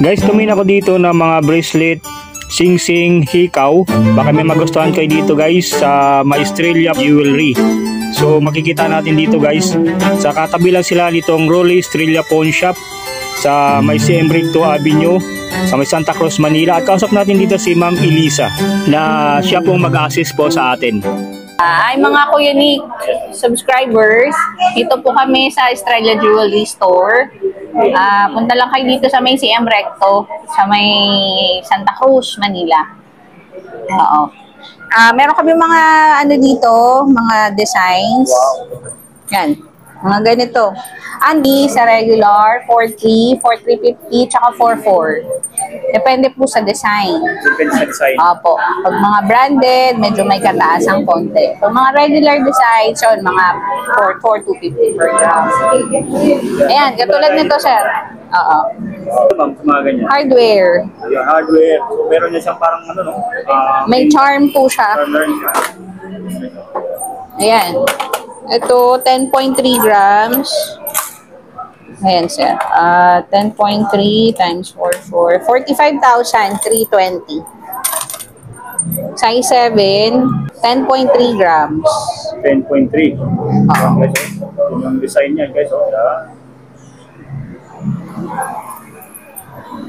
Guys, tumingin ako dito ng mga bracelet, sing-sing, hikaw. Baka may magustuhan kayo dito guys sa Maestrella Jewelry. So makikita natin dito guys, sa katabi lang sila nitong Rolly Estrella Pawn Shop sa may CM Brito Avenue sa may Santa Cruz, Manila. At kausap natin dito si Ma'am Elisa na siya pong mag-assist po sa atin. Ay mga Kuyunique subscribers, dito po kami sa Estrella Jewelry Store. Punta lang kayo dito sa may CM Recto, sa may Santa Cruz, Manila. Oo. Meron kami mga ano dito, mga designs. Yan, mga ganito. Andi sa regular, 4.3, 4.350, tsaka 4.4. Depende po sa design. Depende sa design. Opo. Pag mga branded, medyo may kataas ang konti. Pag mga regular designs, yun, mga 4.250 per gram. Ayan, katulad nito, sir. Oo. Mga ganyan. Hardware. Yung hardware. So, meron niya siyang parang ano, no? May charm po siya. Ayan. Ito, 10.3 grams. Ayan, sir. 10.3 times 4.4. 45,320. Size 7, 10.3 grams. 10.3. Oo. Yung design niya, guys.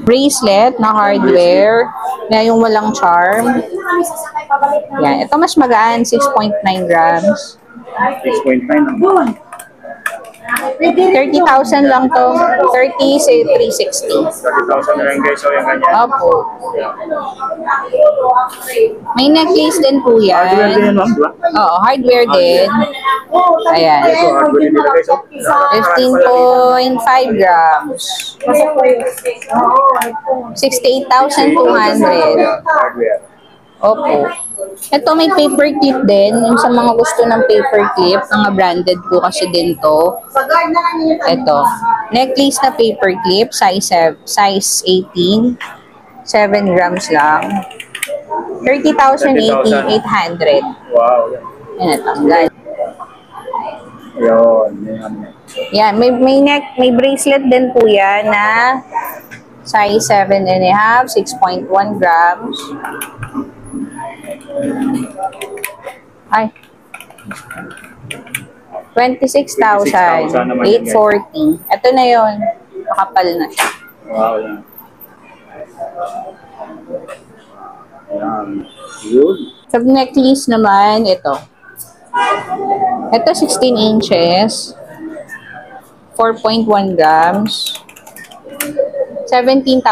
Bracelet na hardware. Na yung walang charm. Yan. Ito mas magaan, 6.9 grams. 6.9 lang. 30,000 lang to. 30 sa 360. 30,000 na lang guys. So, yung ganyan. Opo. May necklace din po yan. Hardware din yan, ma'am, di ba? Oo, hardware din. Ayan. Ito, hardware din nila guys. 15.5 grams. 68,200. Hardware. Opo. Ito may paper clip din. Yung sa mga gusto ng paper clip, mga branded po kasi din to. Ito. Necklace na paper clip, size 18. 7 grams lang. 30,800. Wow. Yan, natanggal. Yun. Yan, may bracelet din po yan na size 7.5, 6.1 grams. Ay. 26,840. Ito na yun. Makapal na siya. Wow. Yan. Yan. Yun. Sa necklace naman, ito. Ito 16 inches. 4.1 grams. 17,000.